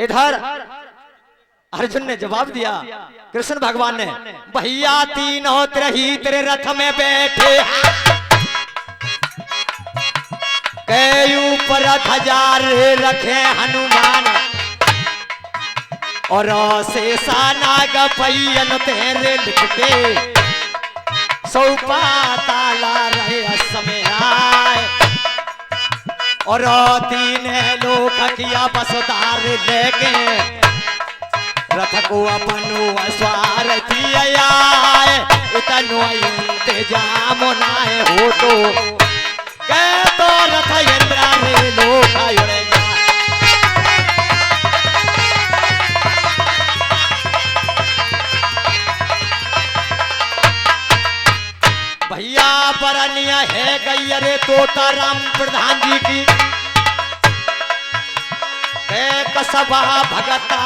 इधर अर्जुन ने जवाब दिया, कृष्ण भगवान ने, भैया तीनों त्रही तेरे रथ में बैठे के ऊपर 1000 रखे हनुमान और शेषा नाग पहियन तेरे लिख के सौपा ताला रहे समय आए और 3 लोक किया बसदार लेके रथ को अपनो स्वार्थी आए इतनो इंतजाम नाए हो तो के तो रथ इंद्रा रे लोक उड़ेगा। भैया परनिया है गई अरे तोता राम प्रधान जी की कसबा भगता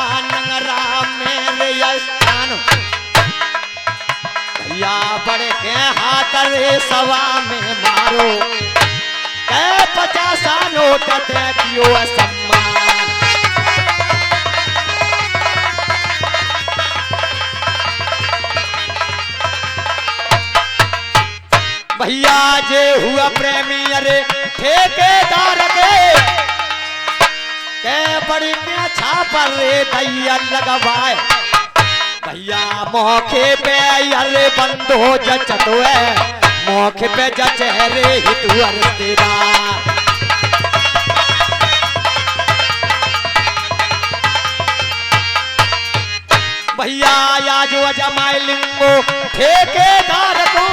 राम मेरे स्थान भैया बड़े के हाथ रे सवा में मारो के 50 नोट कियो सम्मान। भैया जे हुआ प्रेमी अरे ठेकेदार के बड़ी क्या छापर रे दैया लगवाए भैया मौके पे अरे बंदो जचतो है मौके पे जचहरे हितु रिश्तेदार। भैया या जो अजमाई लिंगो ठेकेदार को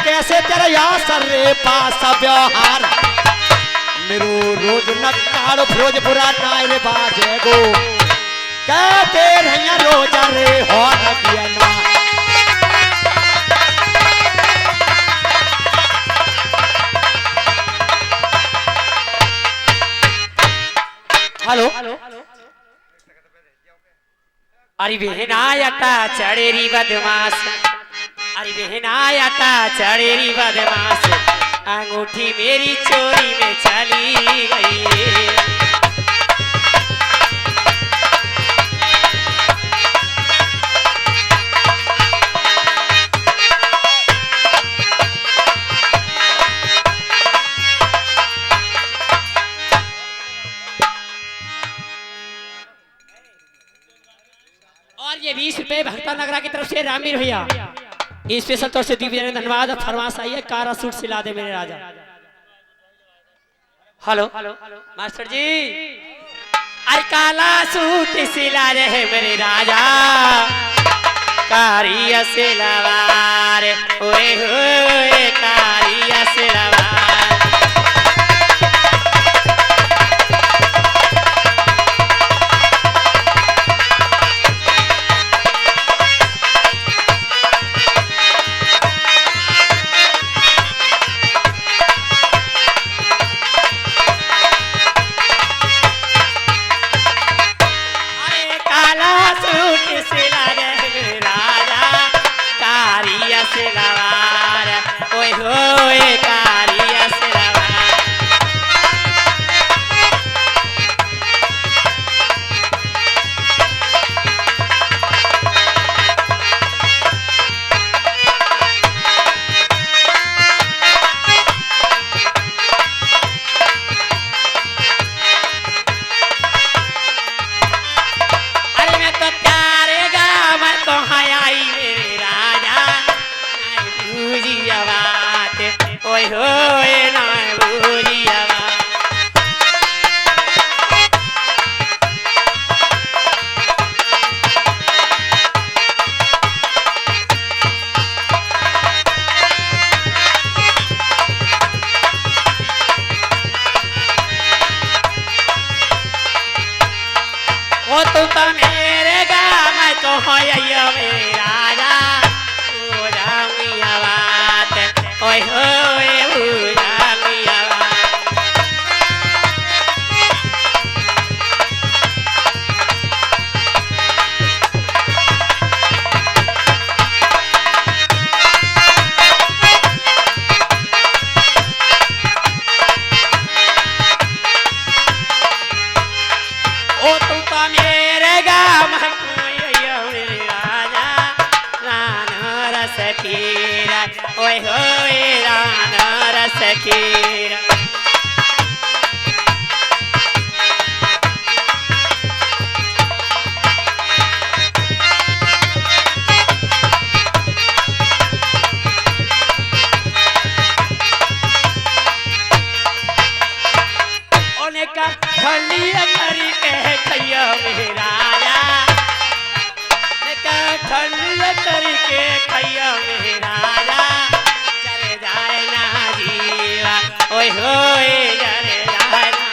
कैसे तेरा या सर रे पास व्यवहार मेरो रोज नक्काड़ भोज बुरा नाय बाजे गो कहते रहिया रोज रे हो न किया ना। हेलो अरे बहनायता चढ़ेरी बदमाश अरे बहनायता चढ़ेरी बदमाश अंगूठी मेरी चोरी में चली गई। और ये 20 रुपए भक्ता नगरा की तरफ से रामवीर भैया स्पेशल तौर से दिव्य धन्यवाद। फरमाश आई है कारा सूट सिला दे मेरे राजा। हेलो मास्टर जी अरे काला सूट सिला रहे मेरे राजा कारिया सिलवार ओए होए कारिया सिलवार। फकीर। का ठंडी करी के खैया मेहराया, ठंडी करी के खैया मेहराया, चले जाए ना जीवा ओए होए चले जाए ना।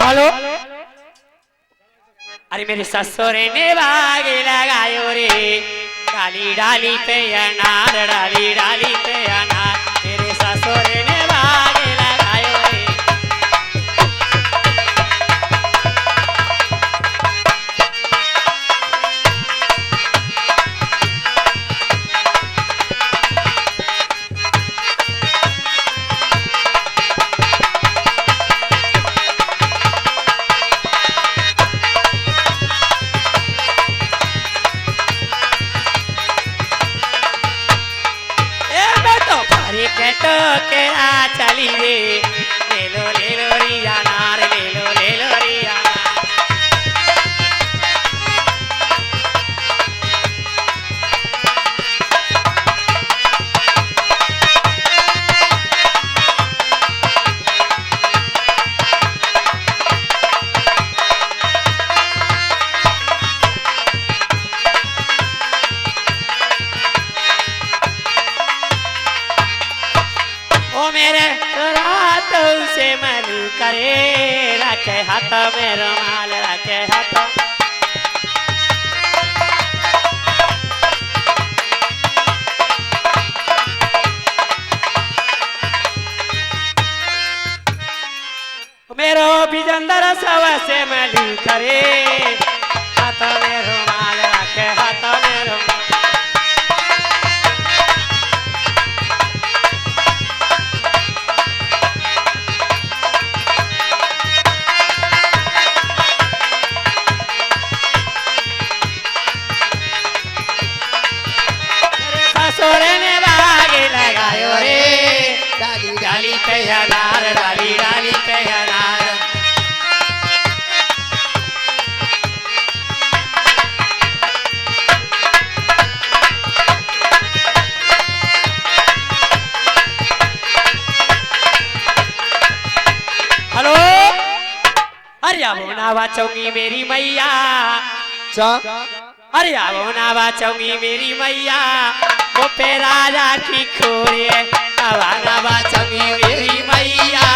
हेलो, अरे मेरे ससुर ने बाग लगायो रे, डाली डाली पे अनार, डाली डाली पे अनार, मेरे ससुर ने बाग लगायो रे। केटो के आ चली रे, ले लो रिया नार, ले लो रिया नार। ओ मेरे रात से मनु करे, रखे हाथ में रुमाल, रखे हाथ। मेरो बिजंदर सब से मनु करे, हाथ में रुमाल, रखे हाथ में रुमाल। ससुर ने बाग लगायो रे, डाली डाली पे अनार, डाली डाली पे अनार। हेलो, अरे वो नावा चौकी मेरी मैया, अरे वो नावा चौकी मेरी मैया, वो पे राजा की खोरे, आवाना बाचंगी मेरी मैया,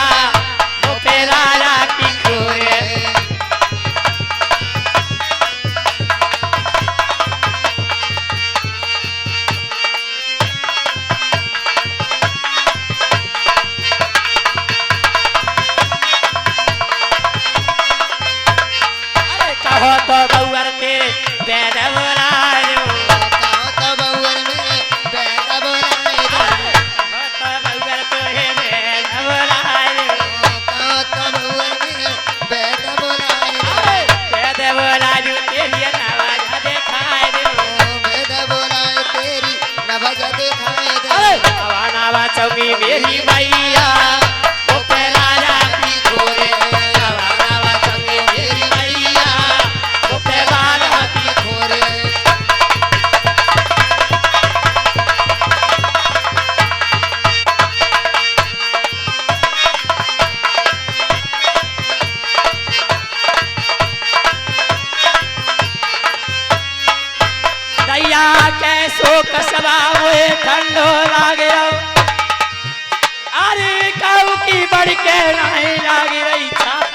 वो पे राजा की खोरे। अरे कहो तो गौर के बैठ बोलायो, कहो तो गौर में बैठ बोलायो, कहो तो गौर तो है मेरी मैया वो पे राजा की खोरे आवारा चंगी मेरी मैया वो पे राजा की खोरे दैया कैसो कसबा हुए ठंडो लागे अरे काऊ की बड़ के नहीं लागी रही छाप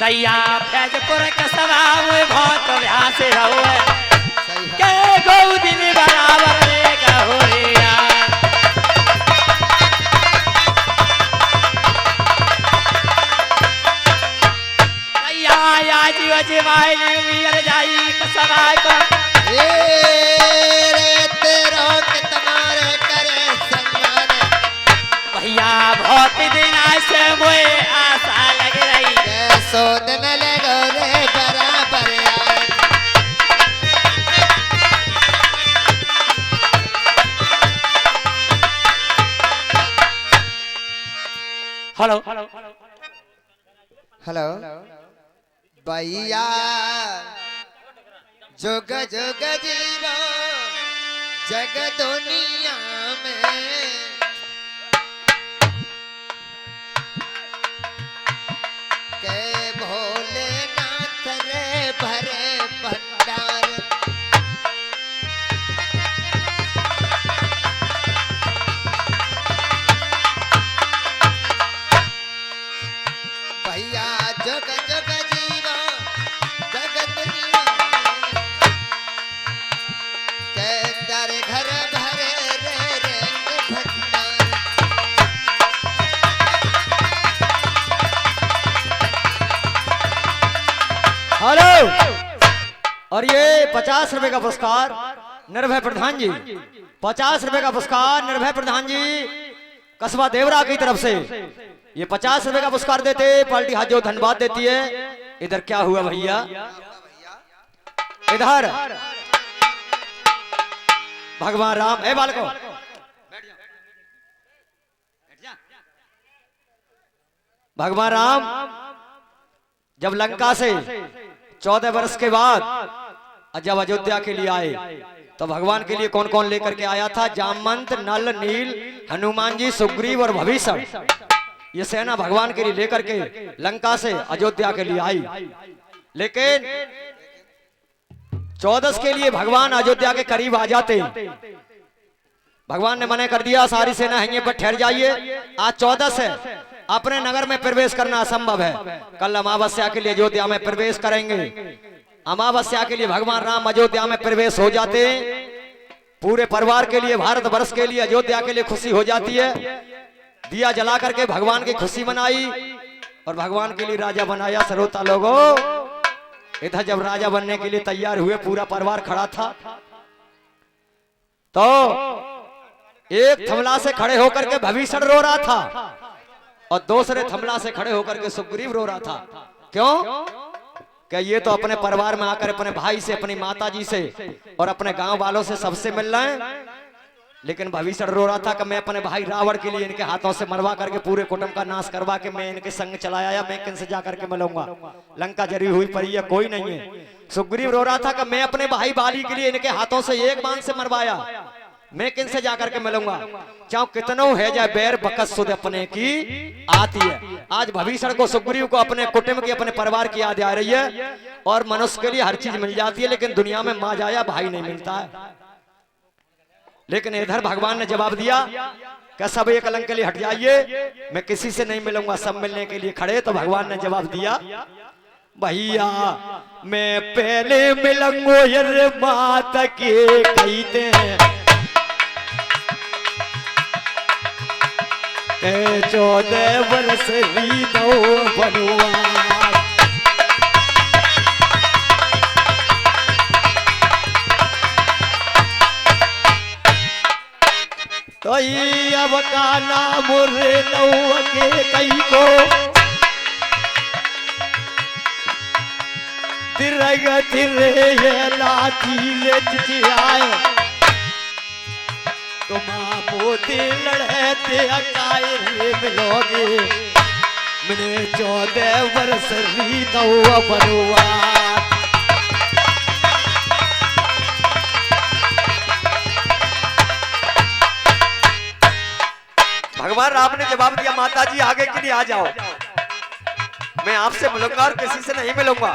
दैया फैजपुर कसबा हुए बहुत अभ्यास रहो के गौ दिन बराबर रे कहो रे यार दैया या जीव जीवाई वीर जाई कसबा को भैया बहुत दिन से मुझे आशा लग रही सोदन लगो रे बराबर आए हेलो हेलो भैया जोग जोग जीरो जग दुनिया में के भोलेनाथ रे भरे भंडार भैया जग जग जीवा जगत के दर घर भरे रे रे भंडार हेलो। और ये 50 रुपए का पुरस्कार निर्भय प्रधान जी, 50 रुपए का पुरस्कार निर्भय प्रधान जी कस्बा देवरा की तरफ से। ये 50 रुपए का पुरस्कार देते, पार्टी हाथ जो धन्यवाद देती है। इधर क्या हुआ भैया, इधर भगवान राम, ए बालको भगवान राम जब लंका से 14 वर्ष के बाद जब अयोध्या के लिए आए तो भगवान के लिए कौन कौन लेकर के आया था? जामवंत, नल, नील, हनुमान जी, सुग्रीव और भविष्य। ये सेना भगवान के लिए लेकर के लंका से अयोध्या के लिए आई। लेकिन 14 के लिए भगवान अयोध्या के करीब आ जाते, भगवान ने मना कर दिया, सारी सेना यहीं पर ठहर जाइए, आज 14 है, अपने नगर में प्रवेश करना असंभव है। कल अमावस्या के लिए अयोध्या में प्रवेश करेंगे। अमावस्या के लिए भगवान राम अयोध्या में प्रवेश हो जाते हैं। पूरे परिवार के लिए, भारत वर्ष के लिए, अयोध्या के लिए खुशी हो जाती है। दिया जला करके भगवान की खुशी मनाई और भगवान के लिए राजा बनाया। श्रोता लोगों, इधर जब राजा बनने के लिए तैयार हुए, पूरा परिवार खड़ा था, तो एक थमला से खड़े होकर के भविष्य रो रहा था और दूसरे थमला से खड़े होकर के सुग्रीव रो रहा था। क्यों? क्या ये तो अपने परिवार में आकर अपने भाई से, अपनी माता जी से और अपने गांव वालों से सबसे मिल रहे हैं। लेकिन भविष्य रो रहा था कि मैं अपने भाई रावण के लिए इनके हाथों से मरवा करके पूरे कुटुंब का नाश करवा के मैं इनके संग चला आया, मैं किनसे जाकर के मिलूंगा, लंका जरी हुई पड़ी है, कोई नहीं है। सुग्रीव रो रहा था कि मैं अपने भाई बाली के लिए इनके हाथों से एक बाण से मरवाया, मैं किनसे जाकर के मिलूंगा। चाहो कितनो है जाए बैर बकत सुध अपने की आती है। आज भविष्य को, सुग्रीव को अपने कुटुंब की, अपने परिवार की याद आ रही है। और मनुष्य के लिए हर चीज मिल जाती है, लेकिन दुनिया में माँ जाया भाई नहीं मिलता है। लेकिन इधर भगवान ने जवाब दिया कि सब एक अलंग के लिए हट जाइए, मैं किसी से नहीं मिलूंगा, सब मिलने के लिए खड़े। तो भगवान ने जवाब दिया, भैया मैं पहले मिलूंगो ये मात के कहते हैं 14 वर्ष रीतो बनवास। तो ये अब का नाम रे नौ के कई को तिरग तिरे ये लाठी ले चिचियाए। तुम मोती लड़ते अकाए मिलोगे मैंने 14 वर्ष रीतो बरुआ। भगवान राम ने जवाब दिया माता जी आगे के लिए आ जाओ, मैं आपसे मिलूंगा और किसी से नहीं मिलूंगा।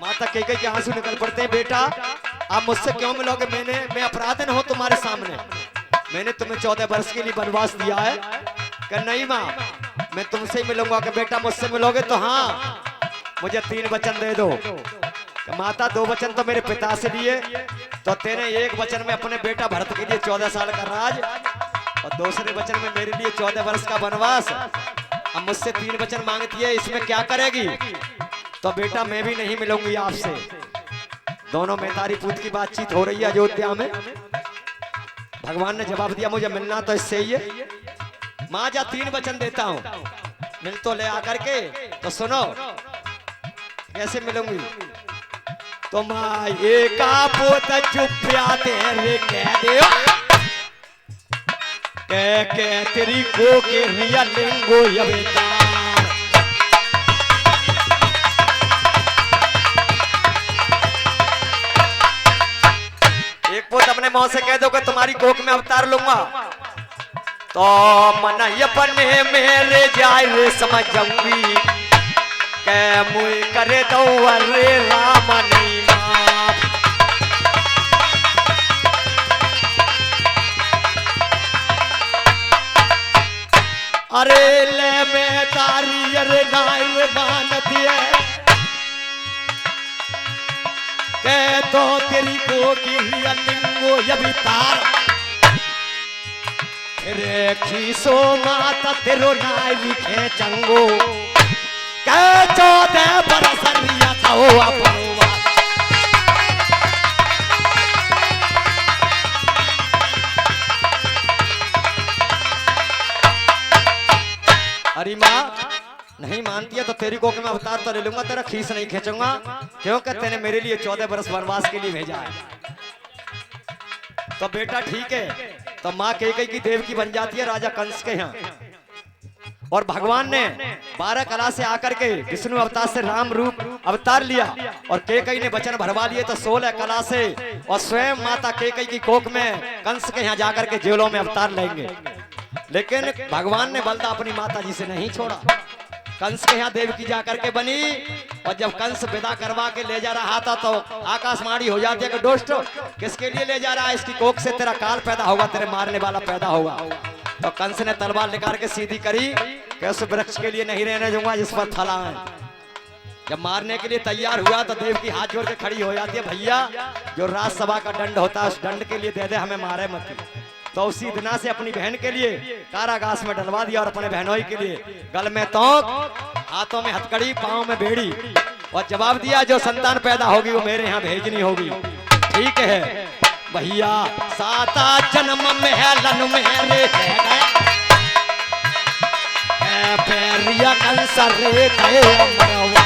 माता कैकेयी के आंसू निकल पड़ते हैं, बेटा आप मुझसे क्यों मिलोगे, मैं अपराधन हूं तुम्हारे सामने, मैंने तुम्हें 14 वर्ष के लिए वनवास दिया है। कि नहीं माँ मैं तुमसे ही मिलूंगा। कि बेटा मुझसे मिलोगे तो हाँ मुझे 3 वचन दे दो। कि माता 2 वचन तो मेरे पिता से लिए, तो तेरे 1 वचन में अपने बेटा भरत के लिए 14 साल का राज और दूसरे वचन में मेरे लिए 14 वर्ष का वनवास। अब मुझसे 3 वचन मांगती है, इसमें क्या करेगी? तो बेटा मैं भी नहीं मिलूंगी आपसे। दोनों मेतारी पूत की बातचीत हो रही है अयोध्या में। भगवान ने जवाब दिया मुझे मिलना तो इससे ही है। माँ जा 3 वचन देता हूं, मिल तो ले आकर के। तो सुनो कैसे मिलूंगी। तो माँ एका पोत चुप्या तेरे कह दे के तेरी को के रिया लिंगो ये बेटा। एक पोत अपने माँ से कह दो कि तुम्हारी कोख में अवतार लूंगा, तो मन अपने मेरे जाए रे समझ जाऊंगी। के मुझे करे दो अरे राम नहीं माफ। अरे ले मैं तारी अरे नाई मान दिए के तो तेरी को की लिंगो ये तार रे खीसो माता तेरो नाई लिखे चंगो के 14 बरस रिया था वो अपनवा। अरे माँ नहीं मानती है तो तेरी कोख में अवतार तो ले लूंगा, तेरा खीस नहीं खींचूंगा क्योंकि तेने मेरे लिए 14 बरस वनवास के लिए भेजा है। तो बेटा ठीक है। तो माँ कैकेयी की देवकी बन जाती है राजा कंस के यहाँ। और भगवान ने 12 कला से आकर के विष्णु अवतार से राम रूप अवतार लिया और कैकेयी ने वचन भरवा लिए तो 16 कला से और स्वयं माता कैकेयी की कोख में कंस के यहाँ जाकर के जेलों में अवतार लेंगे। लेकिन भगवान ने बलदा अपनी माता जी से नहीं छोड़ा। कंस के यहाँ देवकी जाकर के बनी और जब कंस विदा करवा के ले जा रहा था तो आकाशवाणी हो जाती है कि दोस्त किसके लिए ले जा रहा है, इसकी कोख से तेरा काल पैदा होगा, तेरे मारने वाला पैदा होगा। तो कंस ने तलवार निकाल के सीधी करी कि उस वृक्ष के लिए नहीं रहने दूंगा जिस पर फला है। जब मारने के लिए तैयार हुआ तो देवकी हाथ जोड़ के खड़ी हो जाती है, भैया जो राज्यसभा का दंड होता है उस दंड के लिए दे दे, हमें मारे मत। तो उसी दिना से अपनी बहन के लिए कारागास में डलवा दिया और अपने बहनोई के लिए गल में तोक, हाथों में हथकड़ी, पांव में बेड़ी और जवाब दिया जो संतान पैदा होगी वो मेरे यहाँ भेजनी होगी। ठीक है भैया 7 जन्म महलन मेरे पैरिया कंस रे गए अमरवा।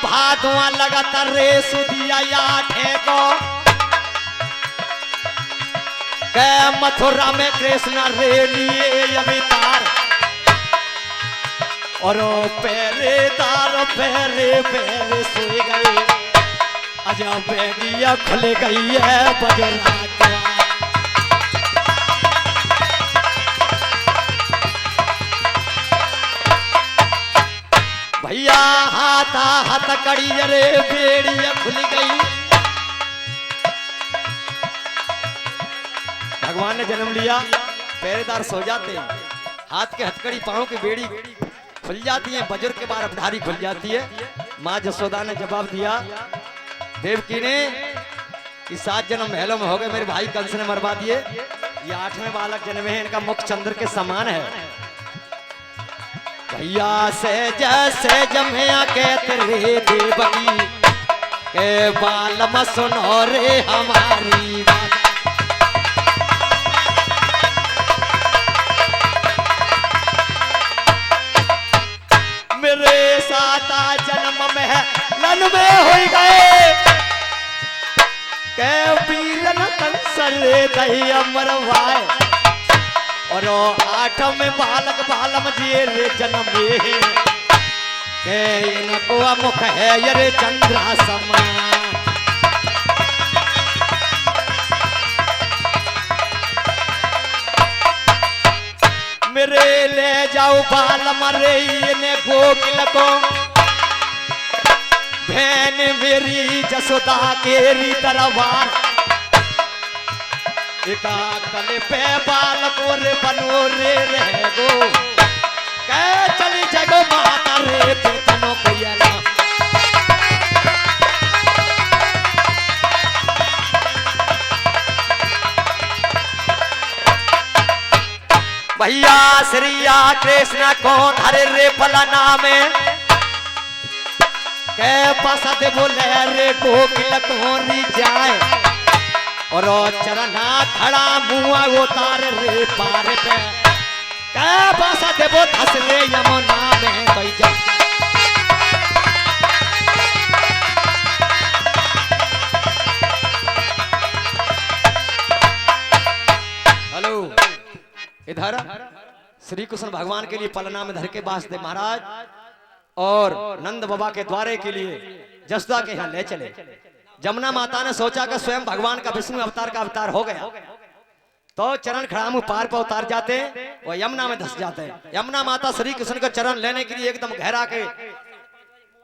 भादुआ लगातार रे सुदिया या ठेको के मथुरा में कृष्ण रे लिए अवतार और पहरेदार पहरे से गए अजब बेगिया खुल गई है बजरा। भैया हाथा हाथ कड़ी रे बेड़िया खुल गई। भगवान ने जन्म लिया, पहरेदार सो जाते हैं, हाथ के हथकड़ी पांव की बेड़ी खुल जाती है, बजुर्ग के बाद अपधारी खुल जाती है। माँ जसोदा ने जवाब दिया देवकी ने कि 7 जन्म महलों में हो गए, मेरे भाई कंस ने मरवा दिए, ये 8वें बालक जन्मे हैं, इनका मुख चंद्र के समान है। भैया से जैसे जमया के तेरे देवकी के बाल में सुनो रे हमारी बात। वीरन में हो गए के वीरन कंसल दही अमर भाई और 8 में बालक बालम जी रे जन्म के इनको मुख है ये चंद्रा समान मेरे ले जाओ बाल मरे ने गोकिल को बहन मेरी जसोदा केरी दरबार एका कल पे बाल को रे बनो रे रह गो कह चली जगो माता रे तनो कोयला भैया श्रीया कृष्ण को धरे रे फलाना में के पसद बोले रे गोकिल कोरी जाए और चरना खड़ा मुआ उतार रे पार पे के पसद वो धस रे यमुना में कोई जा हेलो इधर श्री कृष्ण भगवान के लिए पलना में धर के वासुदेव महाराज और नंद बाबा के द्वारे के लिए जसोदा के यहाँ ले चले। जमुना माता ने सोचा कि स्वयं भगवान का विष्णु अवतार का अवतार हो गया तो चरण खड़ामू पार पर उतार जाते और यमुना में धस जाते हैं। यमुना माता श्री कृष्ण का चरण लेने के लिए एकदम गहरा के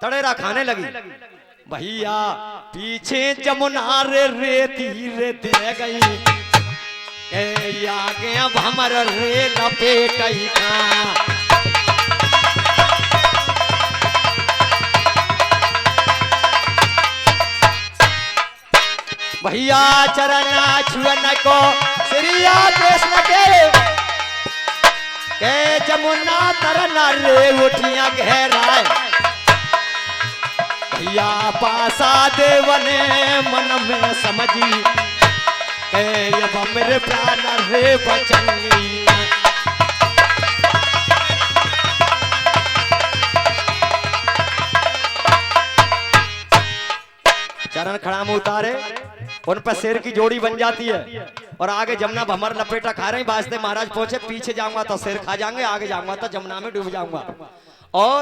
तड़ेरा खाने लगी। भैया पीछे जमुना रे रेती रे दे गई आगे अब हमर रे लपेट भैया चरना छुअन को श्रीया कृष्ण के जमुना तरना रे उठिया गहराए भैया पासा देवने मन में समझी अब मेरे प्राण रे बचंगी चरण खड़ाम उतारे उन पर शेर की जोड़ी बन जाती है और आगे जमुना भमर लपेटा खा रहे हैं। वासुदेव महाराज पहुंचे पीछे जाऊंगा तो शेर खा जाएंगे आगे जाऊंगा तो जमुना में डूब जाऊंगा और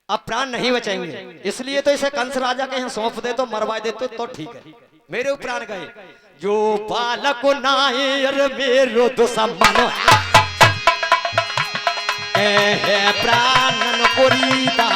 अब प्राण नहीं बचेंगे इसलिए तो इसे कंस राजा के यहाँ सौंप दे तो मरवा दे तो ठीक है मेरे प्राण गए जो बालक नायर मेरो दुश्मन प्राणन कोरीदा